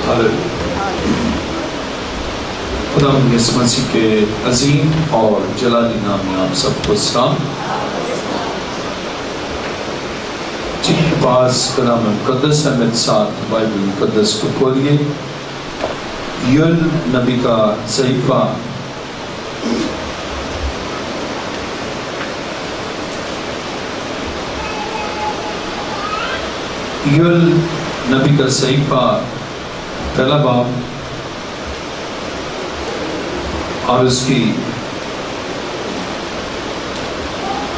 خدا یسوع مسیح کے عظیم اور جلالی نام میں آپ سب کو سلام۔ جن کے پاس کلام مقدس ہے میرے ساتھ بائبل مقدس کو کھولیے۔ یوئیل نبی کا صحیفہ یوئیل نبی کا صحیفہ پہلا باب اور اس کی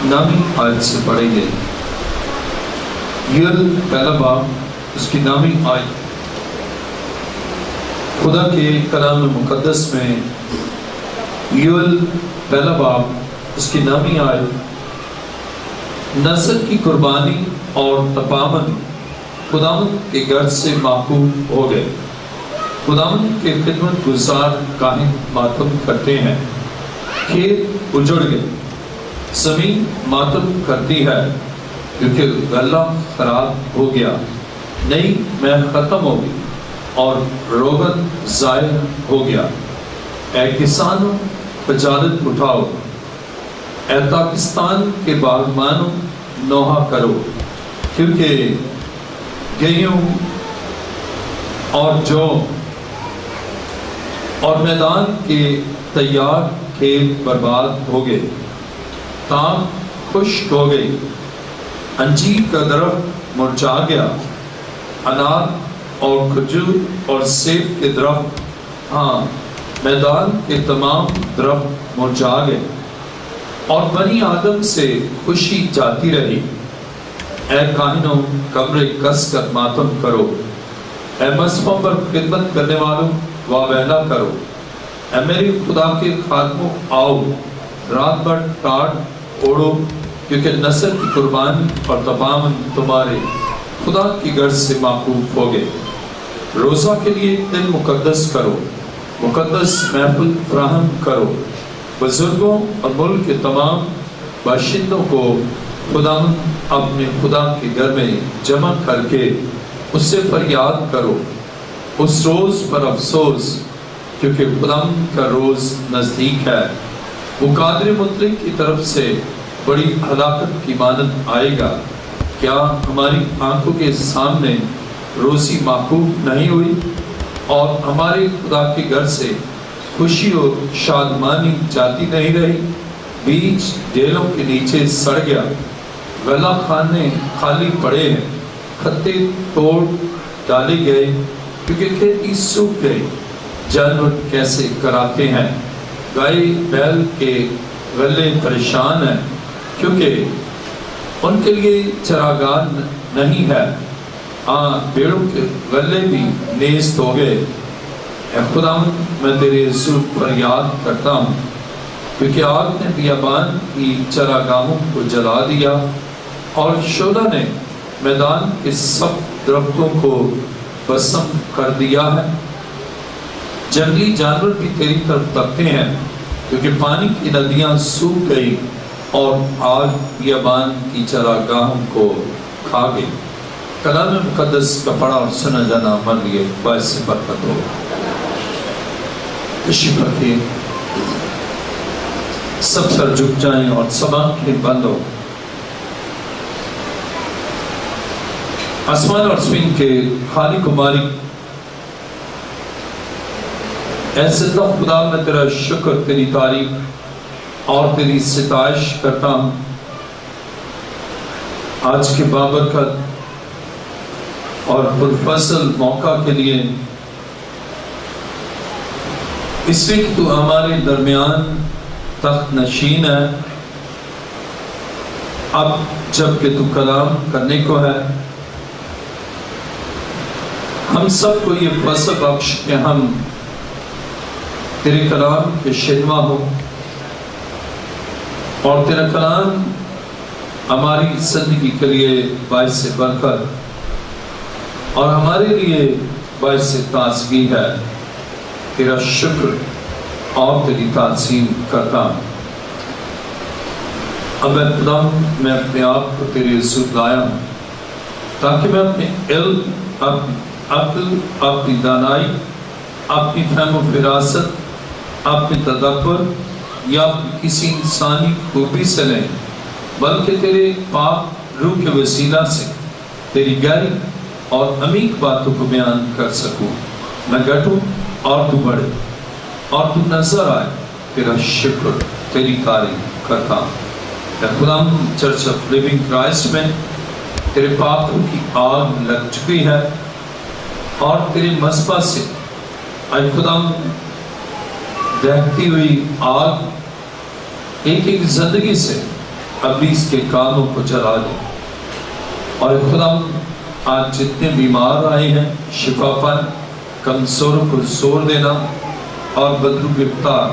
9ویں آیت سے پڑھیں گے۔ یوئیل پہلا باب اس کی 9ویں آیت۔ خدا کے کلام مقدس میں یوئیل پہلا باب اس کی 9ویں آیت، نسل کی قربانی اور تپامن خداوند کے گھر سے محبوب ہو گئے۔ خداوند کے خدمت گزار کاہن ماتم کرتے ہیں۔ کھیت اجڑ گئے، زمین ماتم کرتی ہے کیونکہ غلہ خراب ہو گیا، نئی میں ختم ہو گئی اور روغن ضائع ہو گیا۔ اے کسانوں خجالت اٹھاؤ، اے پاکستان کے باغبانوں نوحہ کرو، کیونکہ گیہوں اور جو اور میدان کے تیار کھیت برباد ہو گئے، تام خشک ہو گئی، انجیر کا درخت مرجھا گیا، انار اور کھجور اور سیب کے درخت، ہاں میدان کے تمام درخت مرجھا گئے، اور بنی آدم سے خوشی جاتی رہی۔ اے کاہنوں کمرے کس کر ماتم کرو، اے مذہبوں پر خدمت کرنے والوں واویلا کرو۔ اے میری خدا کے خادموں آؤ، رات بھر ٹاٹ اوڑو، کیونکہ نسل کی قربانی اور تپامن تمہارے خدا کی گھر سے محبوب ہو گئے۔ روزہ کے لیے دن مقدس کرو، مقدس محفل فراہم کرو۔ بزرگوں اور ملک کے تمام باشندوں کو خداوند اپنے خدا کے گھر میں جمع کر کے اس سے فریاد کرو۔ اس روز پر افسوس، کیونکہ خداوند کا روز نزدیک ہے۔ وہ قادر مطلق کی طرف سے بڑی ہلاکت کی مانند آئے گا۔ کیا ہماری آنکھوں کے سامنے روزی محبوب نہیں ہوئی اور ہمارے خدا کے گھر سے خوشی و شادمانی جاتی نہیں رہی؟ بیج ڈیلوں کے نیچے سڑ گیا، غلہ خانے خالی پڑے ہیں، کھتے توڑ ڈالے گئے کیونکہ کھیتی سوکھ گئی۔ جانور کیسے کراتے ہیں، گائے بیل کے غلے پریشان ہیں، کیونکہ ان کے لیے چراگاہ نہیں ہے۔ بیڑوں کے غلے بھی نیست ہو گئے۔ اے خداوند میں تیرے حضور فریاد کرتا ہوں، کیونکہ آگ نے بیابان کی چراگاہوں کو جلا دیا اور شعلہ نے میدان کے سب درختوں کو بسم کر دیا ہے۔ جنگلی جانور بھی تیری طرف تکتے ہیں، کیونکہ پانی کی ندیاں سوکھ گئی اور آگ بیابان کی چراگاہوں کو کھا گئی۔ کلام مقدس کا پڑھا اور سنا جانا ہمارے لیے باعث برکت ہو۔ تشریف رکھیے، سب سر جھک جائیں اور سب آنکھیں بند ہو۔ آسمان اور زمین کے خالق و مالک، اے زندہ خدا، میں تیرا شکر، تیری تعریف اور تیری ستائش کرتا ہوں آج کے بابرکت اور پرفضل موقع کے لیے، اس لیے کہ تو ہمارے درمیان تخت نشین ہے۔ اب جب کہ تو کلام کرنے کو ہے، ہم سب کو یہ فضل بخش کہ ہم تیرے کلام کے شنوا ہو، اور تیرا کلام ہماری زندگی کے لیے باعث برکت اور ہمارے لیے باعث تازگی ہے۔ تیرا شکر اور تیری تعظیم کرتا ہوں۔ اب اے خدا، میں اپنے آپ کو تیرے حضور لایا ہوں تاکہ میں اپنے علم، عقل، اپنی دانائی، اپنی فہم و فراست، اپنی تدبر یا کسی انسانی خوبی سے نہیں، بلکہ تیرے پاک روح کے وسیلہ سے تیری گہری اور عمیق باتوں کو بیان کر سکوں۔ میں گھٹوں اور تو بڑھے، اور تو نظر آئے، تیرا شکر، تیری تعریف کرتا ہوں۔ اے خدا، چرچ آف لیونگ کرائسٹ میں تیرے پاک روح کی آگ لگ چکی ہے، اور تیرے مذبح سے اے خدا دہتی ہوئی آگ ایک ایک زندگی سے ابلیس کے کاموں کو جلا دے۔ اور اے خدا، آج جتنے بیمار آئے ہیں شفا پن، کمزوروں کو زور دینا اور بدرو گرفتار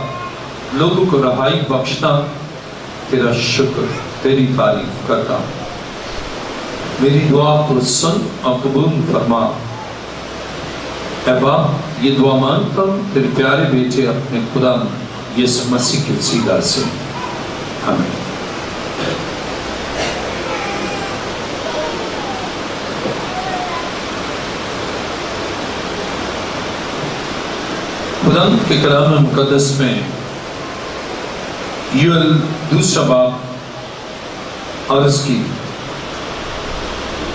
لوگوں کو رہائی بخشنا، تیرا شکر، تیری تعریف کرتا ہوں۔ میری دعا کو سن اور قبول فرما۔ اے باپ، یہ دعا مانگتا ہوں تیرے پیارے بیٹے اپنے خدا یسوع مسیح کے وسیلہ سے، آمین۔ خدا کے کلام مقدس میں یوئیل دوسرا باب اور اس کی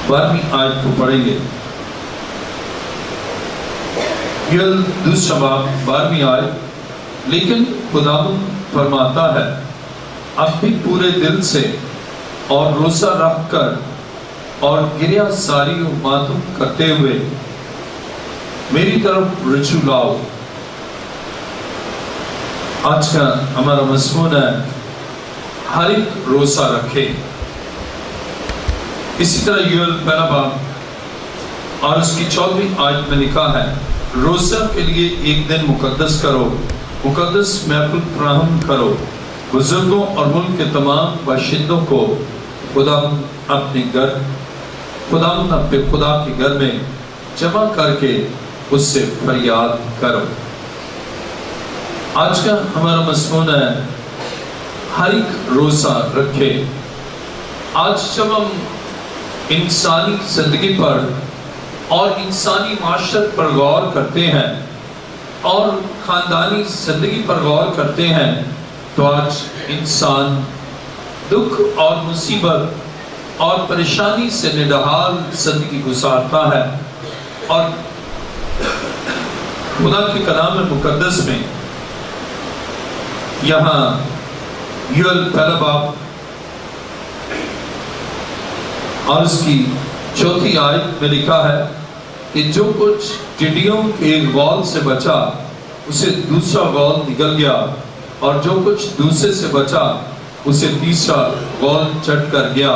12ویں آیت کو پڑھیں گے۔ یوئیل دوسرا باب 12ویں آیت، لیکن خدا فرماتا ہے، اب بھی پورے دل سے اور روزہ رکھ کر اور گریہ زاری و ماتم کرتے ہوئے میری طرف رجوع لاؤ۔ آج کا ہمارا مضمون ہے ہر ایک روزہ رکھے۔ اسی طرح یوئیل پہلا باب اور اس کی 14ویں آیت میں لکھا ہے، روزہ کے لیے ایک دن مقدس کرو، مقدس محفل فراہم کرو، بزرگوں اور ملک کے تمام باشندوں کو خدا اپنے خدا کے گھر میں جمع کر کے اس سے فریاد کرو۔ آج کا ہمارا مضمون ہے ہر ایک روزہ رکھے۔ آج جب ہم انسانی زندگی پر اور انسانی معاشرت پر غور کرتے ہیں اور خاندانی زندگی پر غور کرتے ہیں، تو آج انسان دکھ اور مصیبت اور پریشانی سے نڈھال زندگی گزارتا ہے۔ اور خدا کے کلام مقدس میں یہاں یوئیل پہلا باب اور اس کی 4تھی آیت میں لکھا ہے کہ جو کچھ ٹڈیوں کے غول سے بچا اسے دوسرا غول نگل گیا، اور جو کچھ دوسرے سے بچا اسے تیسرا غول چٹ کر گیا،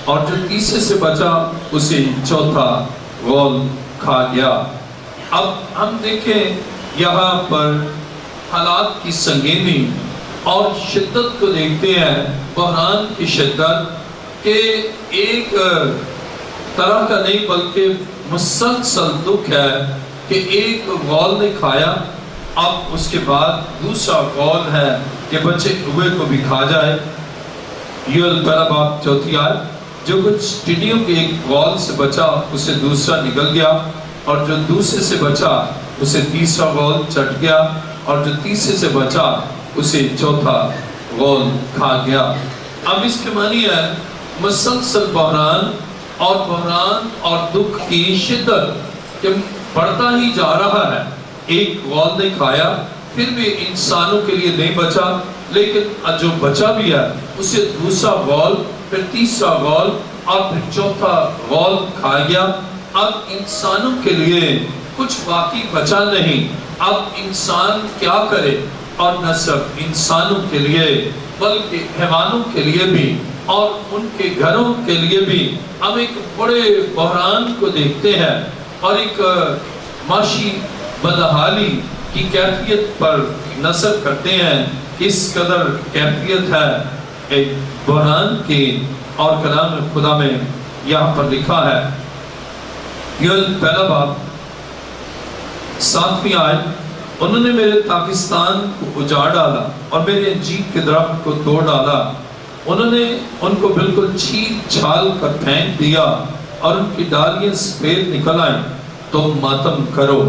اور جو تیسرے سے بچا اسے چوتھا غول کھا گیا۔ اب ہم دیکھیں یہاں پر حالات کی سنگینی اور شدت کو دیکھتے ہیں، بحران کی شدت کہ ایک طرح کا نہیں بلکہ مسلسل دکھ ہے کہ ایک غول نے کھایا، اب اس کے بعد دوسرا غول ہے کہ بچے ہوئے کو بھی کھا جائے۔ یوئیل پہلا باب 4تھی آیت، جو کچھ ٹڈیوں کے ایک غول سے بچا اسے دوسرا نگل گیا، اور جو دوسرے سے بچا اسے تیسرا غول چٹ گیا، اور جو تیسرے سے بچا اسے چوتھا غول کھا گیا۔ اب اس کے معنی ہے مسلسل بحران اور دکھ کی شدت کہ بڑھتا ہی جا رہا ہے۔ ایک غول نے کھایا، پھر بھی انسانوں کے لیے نہیں بچا، لیکن جو بچا بھی ہے اسے دوسرا غول، پھر تیسرا غول اور پھر چوتھا غول کھا گیا۔ اب انسانوں کے لیے کچھ باقی بچا نہیں۔ اب انسان کیا کرے؟ اور نہ صرف انسانوں کے لیے بلکہ حیوانوں کے لیے بھی اور ان کے گھروں کے لیے بھی ہم ایک بڑے بحران کو دیکھتے ہیں، اور ایک معاشی بدحالی کی کیفیت پر نظر کرتے ہیں۔ اس قدر کیفیت ہے ایک بحران کی، اور کلام خدا میں یہاں پر لکھا ہے، یوئیل پہلا باب 7ویں آیت، انہوں نے میرے پاکستان کو اجاڑ ڈالا اور میرے انجیر کے درخت کو توڑ ڈالا، انہوں نے ان کو بالکل چھیل چھال کر پھینک دیا، اور ان کی ڈالیاں سفید نکل آئیں، تم ماتم کرو۔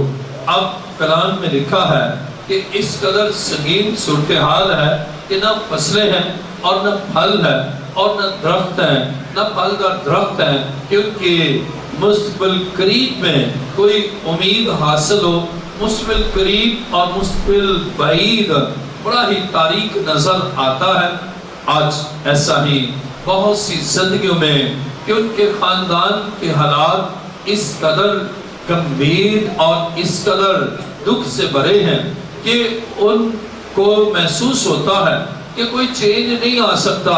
اب کلام میں لکھا ہے کہ اس قدر سنگین صورتحال ہے کہ نہ فصلیں ہیں اور نہ پھل ہے اور نہ درخت ہیں، نہ پھلدار درخت ہیں، کیونکہ مستقبل قریب میں کوئی امید حاصل ہو۔ مستقبل قریب اور مستقبل بعید بڑا ہی تاریک نظر آتا ہے۔ آج ایسا ہی بہت سی زندگیوں میں کہ ان کے خاندان کے حالات اس قدر گمبھیر اور اس قدر دکھ سے بھرے ہیں کہ ان کو محسوس ہوتا ہے کہ کوئی چینج نہیں آ سکتا،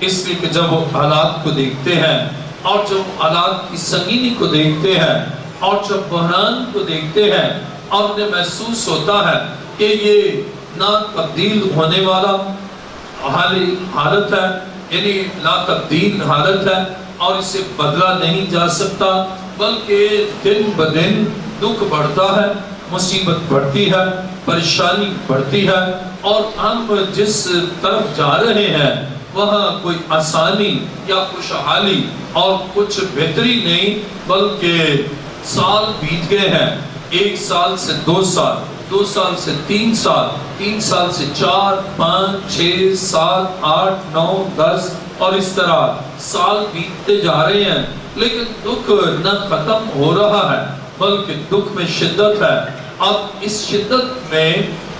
اس لیے کہ جب وہ حالات کو دیکھتے ہیں اور جب حالات کی سنگینی کو دیکھتے ہیں اور جب بحران کو دیکھتے ہیں اور انہیں محسوس ہوتا ہے کہ یہ نہ تبدیل ہونے والا حالت ہے، یعنی لا تبدیل حالت ہے اور اسے بدلا نہیں جا سکتا، بلکہ دن بدن دکھ بڑھتا ہے، مصیبت بڑھتی ہے، پریشانی بڑھتی ہے، اور ہم جس طرف جا رہے ہیں وہاں کوئی آسانی یا خوشحالی اور کچھ بہتری نہیں، بلکہ سال بیت گئے ہیں، 1 سال سے 2 سال، 2 سال سے 3 سال، 3 سال سے 4 5 6 7 8 9 10 اور اس طرح سال بیتتے جا رہے ہیں، لیکن دکھ نہ ختم ہو رہا ہے بلکہ دکھ میں شدت ہے۔ اب اس شدت میں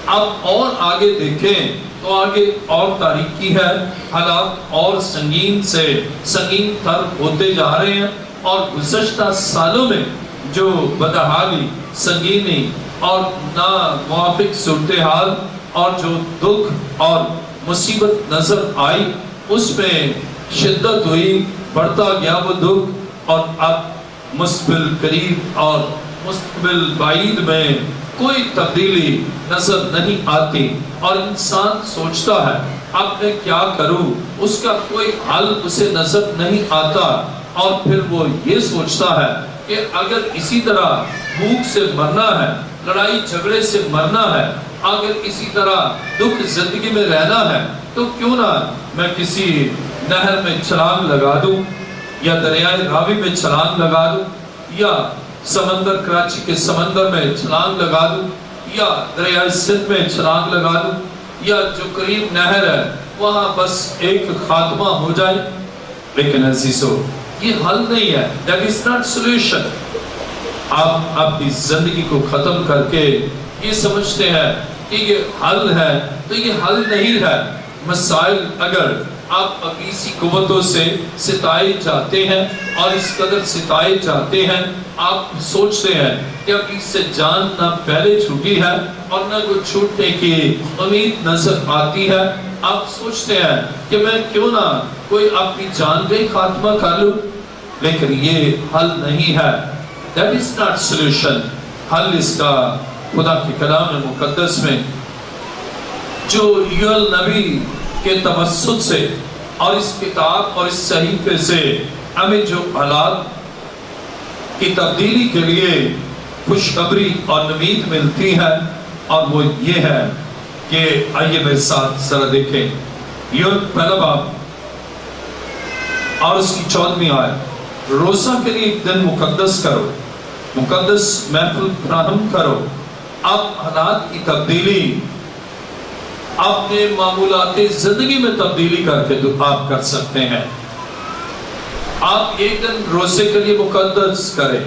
اب اور آگے دیکھیں تو آگے اور تاریکی ہے، حالات اور سنگین سے سنگین تر ہوتے جا رہے ہیں، اور گزشتہ سالوں میں جو بدحالی، سنگینی اور ناموافق صورتحال اور جو دکھ اور مصیبت نظر آئی اس میں شدت ہوئی، بڑھتا گیا وہ دکھ، اور اب مستقبل قریب اور مستقبل بعید میں کوئی تبدیلی نظر نہیں آتی، اور انسان سوچتا ہے اب میں کیا کروں، اس کا کوئی حل اسے نظر نہیں آتا، اور پھر وہ یہ سوچتا ہے کہ اگر اسی طرح بھوک سے مرنا ہے، لڑائی جھگڑے سے مرنا ہے، اگر اسی طرح دکھ زندگی میں رہنا ہے تو کیوں نہ میں کسی نہر میں چھلانگ لگا دوں، یا دریائے راوی میں چھلانگ لگا دوں، یا سمندر کراچی کے سمندر میں چھلانگ لگا دوں، یا دریائے سندھ میں چھلانگ لگا دوں، یا جو قریب نہر ہے وہاں بس ایک خاتمہ ہو جائے۔ لیکن عزیزو یہ حل نہیں ہے، that is not solution۔ آپ اپنی زندگی کو ختم کر کے یہ سمجھتے ہیں کہ یہ حل ہے، تو یہ حل نہیں ہے۔ مسائل اگر آپ ابلیسی قوتوں سے ستائے جاتے ہیں اور اس قدر ستائے جاتے ہیں، آپ سوچتے ہیں کہ اب اس سے جان نہ پہلے چھوٹی ہے اور نہ کوئی چھوٹنے کی امید نظر آتی ہے، آپ سوچتے ہیں کہ میں کیوں نہ کوئی اپنی جان کا خاتمہ کر لوں، لیکن یہ حل نہیں ہے۔ That is not solution۔ حل اس کا خدا کے کلام مقدس میں جو یوئیل نبی کے توسط سے اور اس کتاب اور اس صحیفے سے ہمیں جو حالات کی تبدیلی کے لیے خوشخبری اور امید ملتی ہے، اور وہ یہ ہے کہ آئیے میرے ساتھ ذرا دیکھیں یوئیل پہلا باب اور اس کی 14ویں آیت۔ روزہ کے لیے ایک دن مقدس کرو، مقدس محفل فراہم کرو۔ اب حالات کی تبدیلی اپنے معمولات زندگی میں تبدیلی کر کے آپ کر سکتے ہیں۔ آپ ایک دن روزے کے لیے مقدس کریں،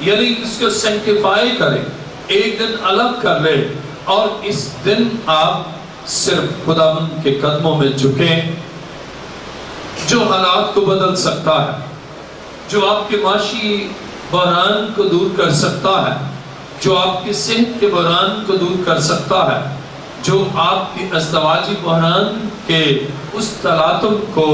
یعنی اس کو سینکٹیفائی کریں، ایک دن الگ کر لیں، اور اس دن آپ صرف خداوند کے قدموں میں جھکیں، جو حالات کو بدل سکتا ہے، جو آپ کے معاشی بحران کو دور کر سکتا ہے، جو آپ کی صحت کے بحران کو دور کر سکتا ہے، جو آپ کی ازدواجی بحران کے اس تلاطم کو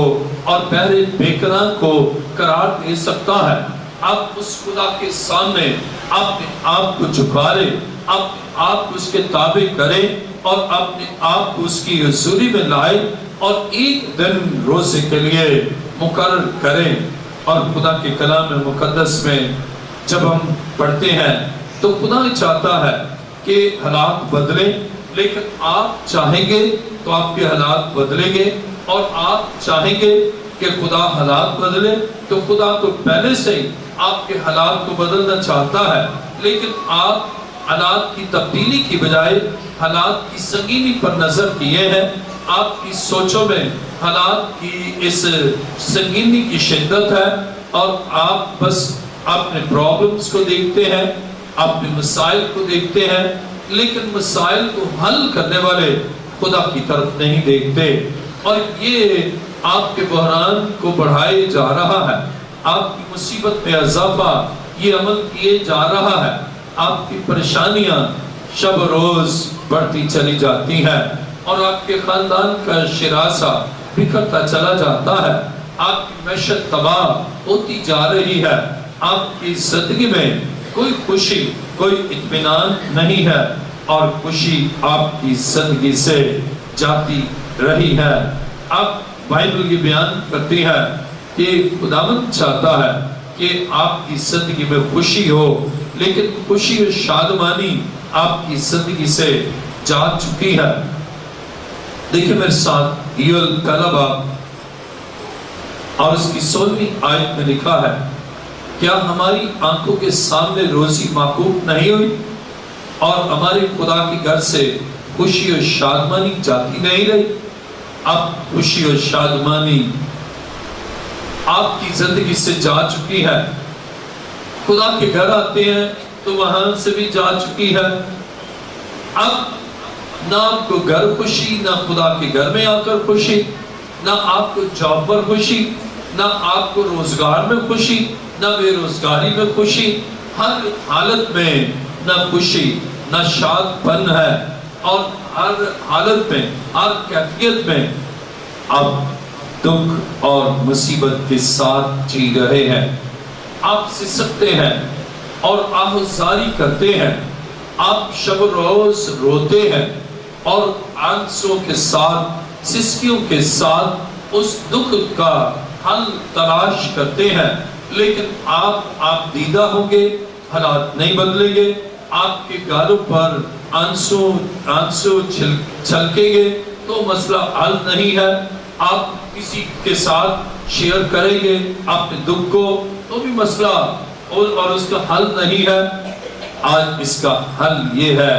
اور بہرے بیکراں کو قرار دے سکتا ہے۔ آپ اس خدا کے سامنے اپنے آپ کو جھکا لیں، اپنے آپ کو اس کے تابع کریں اور اپنے آپ کو اس کی حضوری میں لائیں، اور ایک دن روزے کے لیے مقرر کریں۔ اور خدا کے کلام مقدس میں جب ہم پڑھتے ہیں تو خدا چاہتا ہے کہ حالات بدلیں، لیکن آپ چاہیں گے تو آپ کے حالات بدلیں گے، اور آپ چاہیں گے کہ خدا حالات بدلے تو خدا تو پہلے سے ہی آپ کے حالات کو بدلنا چاہتا ہے، لیکن آپ حالات کی تبدیلی کی بجائے حالات کی سنگینی پر نظر کیے ہیں۔ آپ کی سوچوں میں حالات کی اس سنگینی کی شدت ہے اور آپ بس اپنے پرابلمز کو دیکھتے ہیں، اپنے مسائل کو دیکھتے ہیں، لیکن مسائل کو حل کرنے والے خدا کی طرف نہیں دیکھتے، اور یہ آپ کے بحران کو بڑھائے جا رہا ہے، آپ کی مصیبت میں اضافہ یہ عمل کیے جا رہا ہے، آپ کی پریشانیاں شب روز بڑھتی چلی جاتی ہیں، اور آپ کے خاندان کا شراسہ بکھرتا چلا جاتا ہے، آپ کی معیشت تباہ ہوتی جا رہی ہے، آپ کی زندگی میں کوئی خوشی کوئی اطمینان نہیں ہے، اور خوشی آپ کی زندگی سے جاتی رہی ہے۔ اب بائبل یہ بیان کرتی ہے کہ خداوند چاہتا ہے کہ آپ کی زندگی میں خوشی ہو، لیکن خوشی و شادمانی آپ کی زندگی سے جا چکی ہے۔ دیکھیں میرے ساتھ یوئیل پہلا باب اور اس کی 16ویں آیت میں لکھا ہے، کیا ہماری آنکھوں کے سامنے روزی معقوب نہیں ہوئی اور ہمارے خدا کے گھر سے خوشی و شادمانی جاتی نہیں رہی؟ اب خوشی و شادمانی آپ کی زندگی سے جا چکی ہے، خدا کے گھر آتے ہیں تو وہاں سے بھی جا چکی ہے۔ اب نہ آپ کو گھر خوشی، نہ خدا کے گھر میں آ کر خوشی، نہ آپ کو جاب پر خوشی، نہ آپ کو روزگار میں خوشی، نہ بے روزگاری میں خوشی، ہر حالت میں نہ خوشی نہ شاد پن ہے، اور ہر حالت میں ہر کیفیت میں اب دکھ اور مصیبت کے ساتھ جی رہے ہیں۔ آپ سسکتے ہیں اور آہوزاری کرتے ہیں، آپ شب روز روتے ہیں اور آنسوں کے ساتھ سسکیوں کے ساتھ اس دکھ کا حل تلاش کرتے ہیں، لیکن آپ دیدہ ہوں گے، حالات نہیں بدلیں گے، آپ کے گالوں پر آنسو چھلکیں گے تو مسئلہ حل نہیں ہے۔ آپ کسی کے ساتھ شیئر کریں گے اپنے دکھ کو تو بھی مسئلہ اور اس کا حل نہیں ہے۔ آج اس کا حل یہ ہے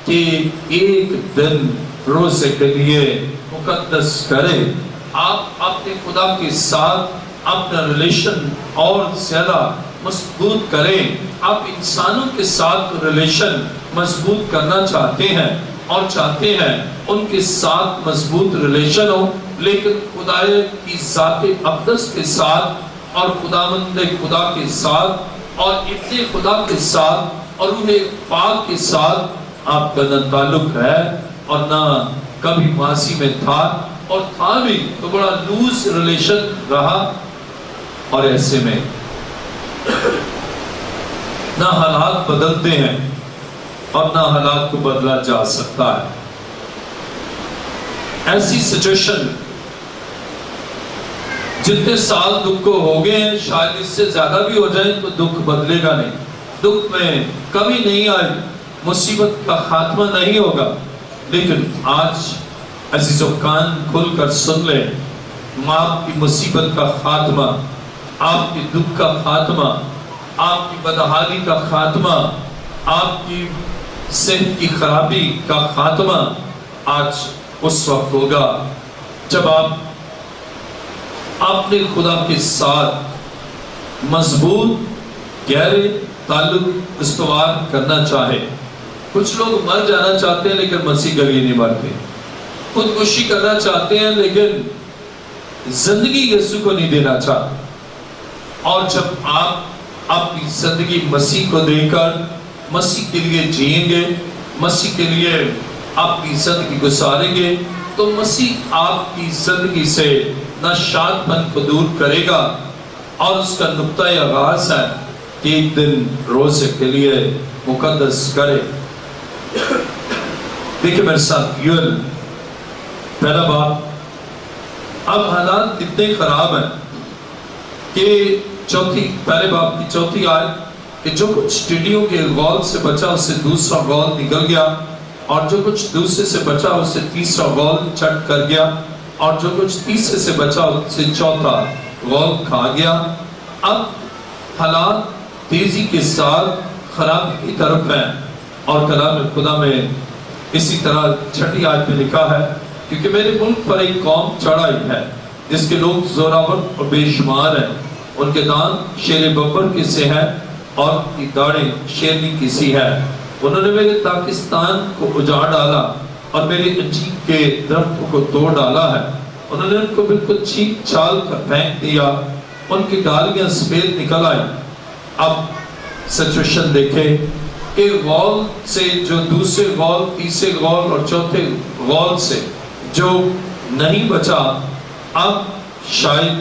کہ ایک دن روزے کے لیے مقدس کریں، آپ اپنے خدا کے ساتھ اپنا ریلیشن اور زیادہ مضبوط کریں۔ آپ انسانوں کے ساتھ ریلیشن مضبوط کرنا چاہتے ہیں اور چاہتے ہیں ان کے ساتھ مضبوط ریلیشن ہو، لیکن خدا کی ذات اقدس کے ساتھ اور خداوند خدا کے ساتھ اور ابن خدا کے ساتھ اور روح پاک کے ساتھ آپ کا نہ تعلق ہے اور نہ کبھی ماضی میں تھا، اور تھا بھی تو بڑا لوز ریلیشن رہا، اور ایسے میں نہ حالات بدلتے ہیں اور نہ حالات کو بدلا جا سکتا ہے۔ ایسی سچویشن جتنے سال دکھ کو ہو گئے ہیں، شاید اس سے زیادہ بھی ہو جائیں تو دکھ بدلے گا نہیں، دکھ میں کمی نہیں آئی، مصیبت کا خاتمہ نہیں ہوگا۔ لیکن آج عزیزو کان کھل کر سن لیں، آپ کی مصیبت کا خاتمہ، آپ کی دکھ کا خاتمہ، آپ کی بدحالی کا خاتمہ، آپ کی صحت کی خرابی کا خاتمہ آج اس وقت ہوگا جب آپ اپنے خدا کے ساتھ مضبوط گہرے تعلق استوار کرنا چاہے۔ کچھ لوگ مر جانا چاہتے ہیں لیکن مسیح کبھی نہیں مرتے، خودکشی کرنا چاہتے ہیں لیکن زندگی یسوع کو نہیں دینا چاہتے، اور جب آپ اپنی زندگی مسیح کو دے کر مسیح کے لیے جئیں گے، مسیح کے لیے اپنی زندگی گزاریں گے، تو مسیح آپ کی زندگی سے نشاط پن کو دور کرے گا، اور اس کا نقطہ آغاز ہے کہ ایک دن روزے کے لیے مقدس کرے۔ دیکھیں میرے ساتھ یوئیل پہلا باب، اب حالات اتنے خراب ہیں کہ پہلے باب کی 4 آیت کہ جو کچھ ٹڈیوں کے غول سے بچا اس سے دوسرا غول نکل گیا، اور جو کچھ دوسرے سے بچا اس سے تیسرا غول چٹ کر گیا، اور جو کچھ تیسرے سے بچا اس سے چوتھا غول کھا گیا۔ اب حالات تیزی کے ساتھ خرابی کی طرف ہیں، اور کلام خدا میں اسی طرح 6 آیت میں لکھا ہے، کیونکہ میرے ملک پر ایک قوم چڑھ آئی ہے جس کے لوگ زوراور اور بے شمار ہیں، ان کے دانت شیر ببر کے سے ہیں اور ان کی داڑیں شیرنی کی سی ہے۔ انہوں نے میرے پاکستان کو اجاڑ ڈالا اور میرے انجیر کے درختوں کو توڑ ڈالا ہے۔ انہوں نے ان کو بالکل چیک چال کر پھینک دیا، ان کی ڈالیاں سفید نکل آئی۔ اب سچویشن دیکھیں کہ غول سے جو دوسرے غول، تیسرے غول اور چوتھے غول سے جو نہیں بچا، اب شاید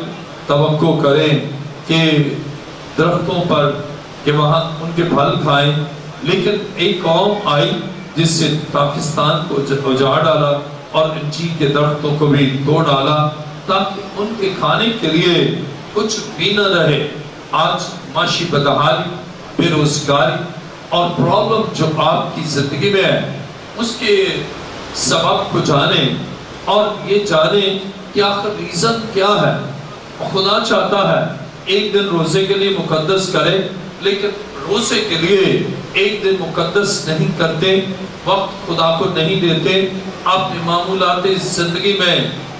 توقع کریں کہ درختوں پر کہ وہاں ان کے پھل کھائیں، لیکن ایک قوم آئی جس سے پاکستان کو اجاڑ ڈالا اور انجیر کے درختوں کو بھی توڑ ڈالا تاکہ ان کے کھانے کے لیے کچھ بھی نہ رہے۔ آج معاشی بدحالی، بے روزگاری اور پرابلم جو آپ کی زندگی میں ہے، اس کے سبب کو جانیں اور یہ جانیں کہ آخر ریزن کیا ہے۔ خدا چاہتا ہے ایک دن روزے کے لیے مقدس کرے، لیکن روزے کے لیے ایک دن مقدس نہیں کرتے، وقت خدا کو نہیں دیتے، اپنے معمولات زندگی میں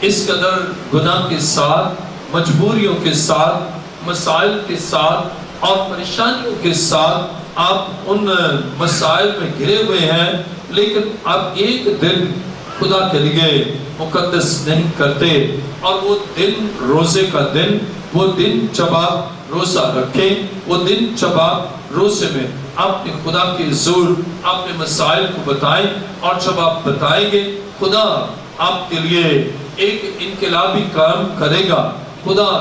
اس قدر گناہ کے ساتھ، مجبوریوں کے ساتھ، مسائل کے ساتھ اور پریشانیوں کے ساتھ آپ ان مسائل میں گھرے ہوئے ہیں، لیکن آپ ایک دن خدا کے لیے مقدس نہیں کرتے۔ اور وہ دن روزے کا دن، وہ دن جب آپ روزہ رکھیں، وہ دن جب آپ روزے میں اپنے خدا کے حضور اپنے مسائل کو بتائیں، اور جب آپ بتائیں گے خدا آپ کے لیے ایک انقلابی کام کرے گا۔ خدا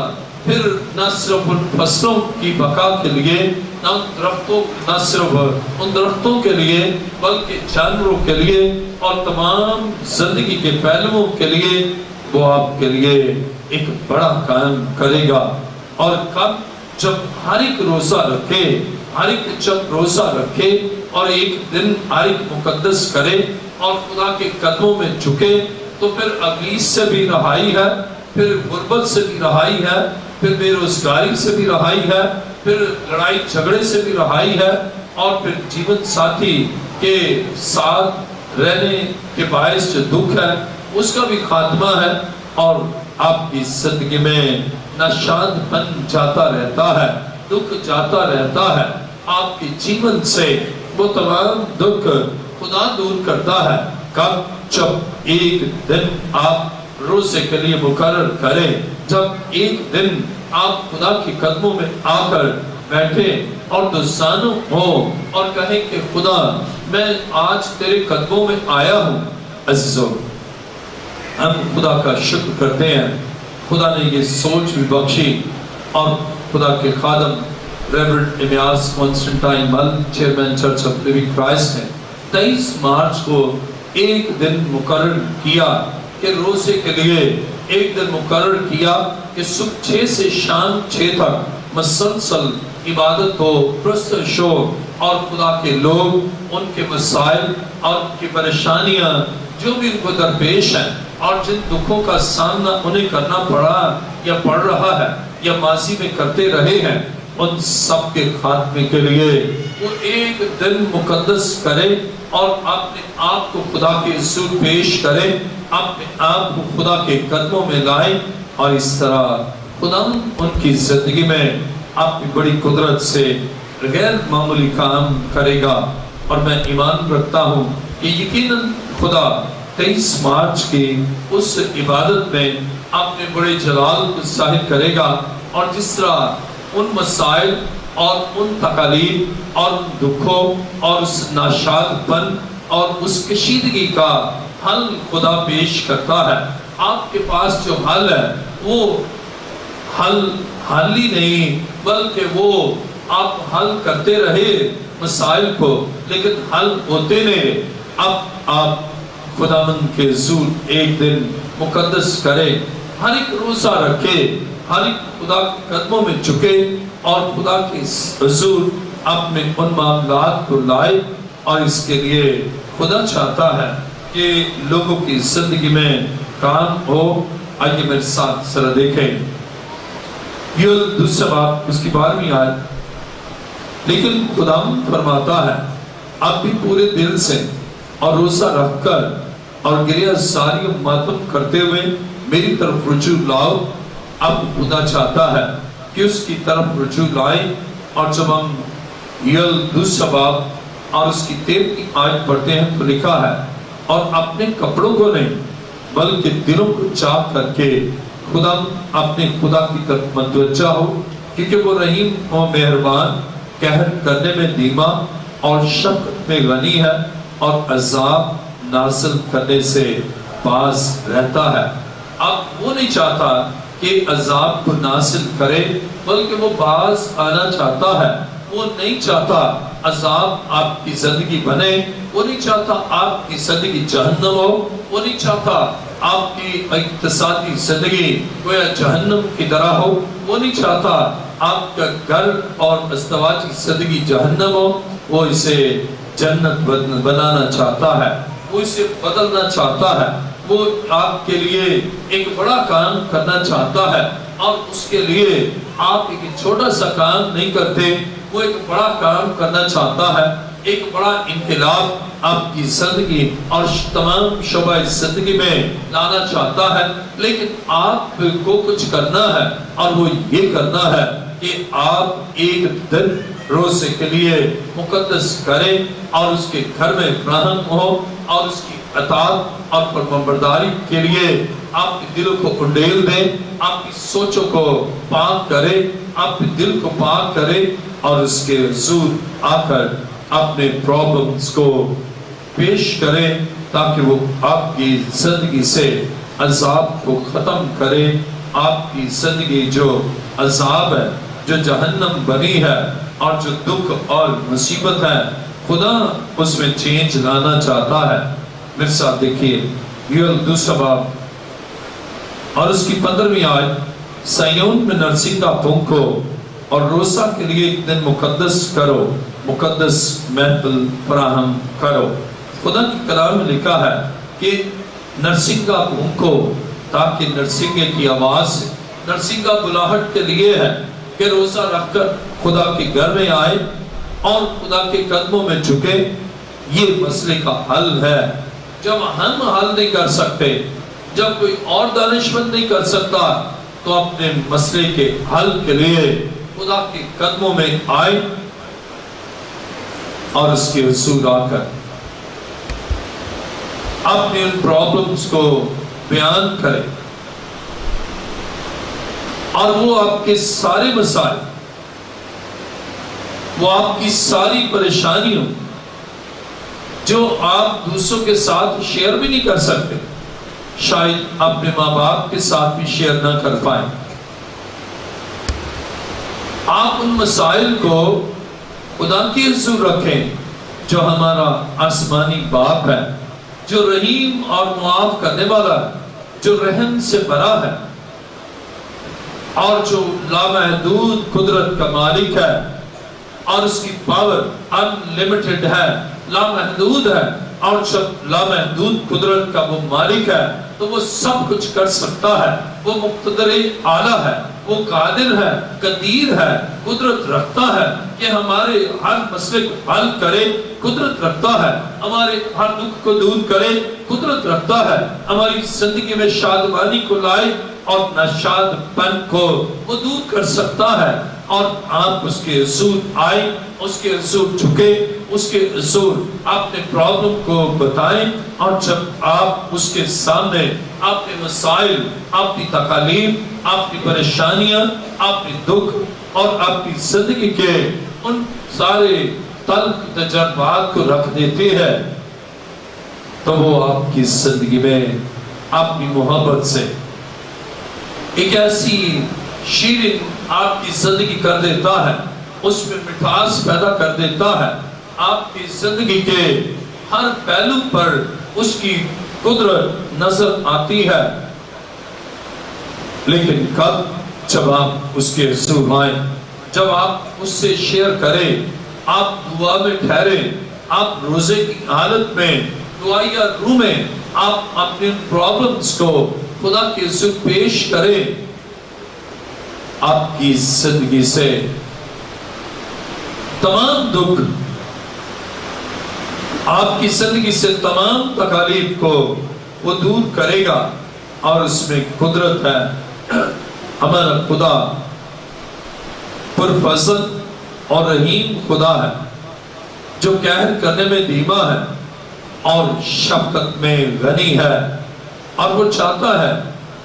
پھر نہ صرف ان فصلوں کی بقا کے لیے، نہ صرف ان درختوں کے لیے، بلکہ جانوروں کے لیے اور تمام زندگی کے پہلوؤں کے لیے وہ آپ کے لیے ایک بڑا کام کرے گا۔ اور کب؟ جب ہر ایک روزہ رکھے، ہر ایک جب روزہ رکھے اور ایک دن ہر ایک مقدس کرے اور خدا کے قدموں میں جھکے، تو پھر ابلیس سے بھی رہائی ہے، پھر غربت سے بھی رہائی ہے، پھر بے روزگاری سے بھی رہائی ہے، پھر لڑائی جھگڑے سے بھی رہائی ہے، اور پھر جیون ساتھی کے ساتھ رہنے کے باعث جو دکھ ہے اس کا بھی خاتمہ ہے، اور آپ کی زندگی میں نشاد بن جاتا رہتا ہے، دکھ جاتا رہتا ہے آپ کے جیون سے۔ وہ تمام دکھ خدا دور کرتا ہے کب؟ جب ایک دن آپ روزے کے لیے مقرر کریں، جب ایک دن آپ خدا کے قدموں میں آ کر بیٹھے اور دوستانوں ہو اور کہیں کہ خدا میں آج تیرے قدموں میں آیا ہوں۔ عزیزو، ہم خدا کا شکر کرتے ہیں، خدا نے یہ سوچ بھی بخشی، اور خدا کے خادم Reverend Amias Constantine Mill, chairman Church of Living Christ نے 23 مارچ کو ایک دن مقرر کیا کہ روزے کے لیے ایک دن مقرر کیا کہ صبح 6 سے شام 6 تک مسلسل عبادت ہو، پرستش ہو، اور خدا کے لوگ ان کے مسائل اور ان کی پریشانیاں جو بھی ان کو درپیش ہیں اور جن دکھوں کا سامنا انہیں کرنا پڑا یا پڑ رہا ہے یا ماضی میں کرتے رہے ہیں، ان سب کے خاتمے کے لیے وہ ایک دن مقدس کرے اور اپنے آپ کو خدا کے حضور پیش کرے، اپنے آپ کو خدا کے قدموں میں لائے، اور اس طرح خدا ان کی زندگی میں اپنی بڑی قدرت سے غیر معمولی کام کرے گا۔ اور میں ایمان رکھتا ہوں کہ یقیناً خدا 23 مارچ کی اس عبادت میں اپنے بڑے جلال کو ظاہر کرے گا، اور جس طرح ان مسائل اور ان تکالیف اور ان دکھوں اور اس ناشاد پن اور اس کشیدگی کا حل خدا پیش کرتا ہے۔ آپ کے پاس جو حل ہے وہ حل ہی نہیں، بلکہ وہ آپ حل کرتے رہے مسائل کو، لیکن حل ہوتے نہیں۔ اب آپ خداوند کے حضور ایک دن مقدس کرے، ہر ایک روزہ رکھے، ہر ایک خدا کے قدموں میں جھکے اور خدا کے حضور اپنے ان معاملات کو لائے، اور اس کے لیے خدا چاہتا ہے کہ لوگوں کی زندگی میں کام ہو۔ آئیے میرے ساتھ ذرا دیکھیں یول دوسرا باب اس کی 12ویں آیت، لیکن خدا فرماتا ہے اب بھی پورے دل سے اور روزہ رکھ کر اور گریہ زاری و ماتم کرتے ہوئے میری طرف رجوع لاؤ۔ اب خدا چاہتا ہے کہ اس کی طرف رجوع لائیں، اور جب ہم یل دوسرا باب اور اس کی 13 آیت پڑھتے ہیں تو لکھا ہے اور اپنے کپڑوں کو نہیں بلکہ دلوں کو چاک کر کے خدا اپنے خدا کی طرف متوجہ ہو، کیونکہ وہ رحیم و مہربان، قہر کرنے میں دھیما اور شفقت میں غنی ہے، اور عذاب نازل کرنے سے باز رہتا ہے۔ اب وہ نہیں چاہتا کہ عذاب کو نازل کرے بلکہ وہ باز آنا چاہتا ہے۔ وہ نہیں چاہتا عذاب آپ کی زندگی بنے، وہ نہیں چاہتا آپ کی زندگی جہنم ہو، وہ نہیں چاہتا آپ کی اقتصادی زندگی گویا جہنم کی طرح ہو، وہ نہیں چاہتا آپ کا گھر اور ازدواجی زندگی جہنم ہو، وہ اسے جنت بنانا چاہتا ہے، وہ اسے بدلنا چاہتا ہے، وہ آپ کے لیے ایک بڑا کام کرنا چاہتا ہے، اور اس کے لیے آپ ایک چھوٹا سا کام نہیں کرتے، وہ ایک بڑا کام کرنا چاہتا ہے، ایک بڑا انقلاب آپ کی زندگی اور تمام شعبہ زندگی میں لانا چاہتا ہے۔ لیکن آپ کو کچھ کرنا ہے، اور وہ یہ کرنا ہے کہ آپ ایک دن روزے کے لیے مقدس کریں اور اس کے گھر میں فراہم ہو، اور اس کی اطاعت اور فرمانبرداری کے لیے آپ کے دلوں کو انڈیل دیں، آپ کی سوچوں کو پاک کرے، آپ کے دل کو پاک کرے، اور اس کے حضور آ کر اپنے پرابلمز کو پیش کریں تاکہ وہ آپ کی زندگی سے عذاب کو ختم کرے۔ آپ کی زندگی جو عذاب ہے، جو جہنم بنی ہے، اور جو دکھ اور مصیبت ہے، خدا اس میں چینج لانا چاہتا ہے۔ میرے ساتھ دیکھیے یوئیل دوسرا باب اور اس کی 15ویں آیت، سیون میں نرسنگا پھونکو اور روزہ کے لیے ایک دن مقدس کرو، مقدس محفل فراہم کرو۔ خدا کی کلام میں لکھا ہے کہ نرسنگا پھونکو، تاکہ نرسنگے کی آواز، نرسنگا بلاہٹ کے لیے ہے کہ روزہ رکھ کر خدا کے گھر میں آئے اور خدا کے قدموں میں جھکے۔ یہ مسئلے کا حل ہے۔ جب ہم حل نہیں کر سکتے، جب کوئی اور دانشمند نہیں کر سکتا، تو اپنے مسئلے کے حل کے لیے خدا کے قدموں میں آئے اور اس کے حضور آ کر اپنے ان پرابلمز کو بیان کرے، اور وہ آپ کے سارے مسائل، وہ آپ کی ساری پریشانیوں جو آپ دوسروں کے ساتھ شیئر بھی نہیں کر سکتے، شاید اپنے ماں باپ کے ساتھ بھی شیئر نہ کر پائیں، آپ ان مسائل کو خدا کے حضور رکھیں جو ہمارا آسمانی باپ ہے، جو رحیم اور معاف کرنے والا ہے، جو رحم سے بھرا ہے، اور جو لامحدود قدرت کا مالک ہے، اور اس کی پاور انلیمیٹڈ ہے، لامحدود ہے، اور جب لامحدود قدرت کا وہ مالک ہے تو وہ سب کچھ کر سکتا ہے، وہ مقتدر اعلیٰ ہے، وہ قادر ہے، قدیر ہے، قدرت رکھتا ہے کہ ہمارے ہر مسئلے کو حل کرے، قدرت رکھتا ہے ہمارے ہر دکھ کو دور کرے، قدرت رکھتا ہے ہماری زندگی میں شادمانی کو لائے اور نشاد پن کو وہ دور کر سکتا ہے۔ اور آپ اس کے حضور آئے، اس کے حضور جھکے، اس کے حضور اپنے پرابلم کو بتائیں، اور جب آپ اس کے سامنے اپنے مسائل، اپنی تکالیف، اپنی پریشانیاں، اپنی دکھ اور اپنی زندگی کے ان سارے تلخ تجربات کو رکھ دیتے ہیں، تو وہ آپ کی زندگی میں اپنی محبت سے ایک ایسی شیرین آپ کی زندگی کر دیتا ہے، اس میں مٹھاس پیدا کر دیتا ہے، آپ کی زندگی کے ہر پہلو پر اس کی قدرت نظر آتی ہے۔ لیکن کب؟ جب آپ اس کے حضور آئیں، جب آپ اس سے شیئر کریں، آپ دعا میں ٹھہریں، آپ روزے کی حالت میں دعائیا روح میں آپ اپنے پرابلمز کو خدا کے حضور پیش کریں، آپ کی زندگی سے تمام دکھ، آپ کی زندگی سے تمام تکالیف کو وہ دور کرے گا، اور اس میں قدرت ہے۔ ہمارا خدا پرفضل اور رحیم خدا ہے، جو قہر کرنے میں دھیما ہے اور شفقت میں غنی ہے، اور وہ چاہتا ہے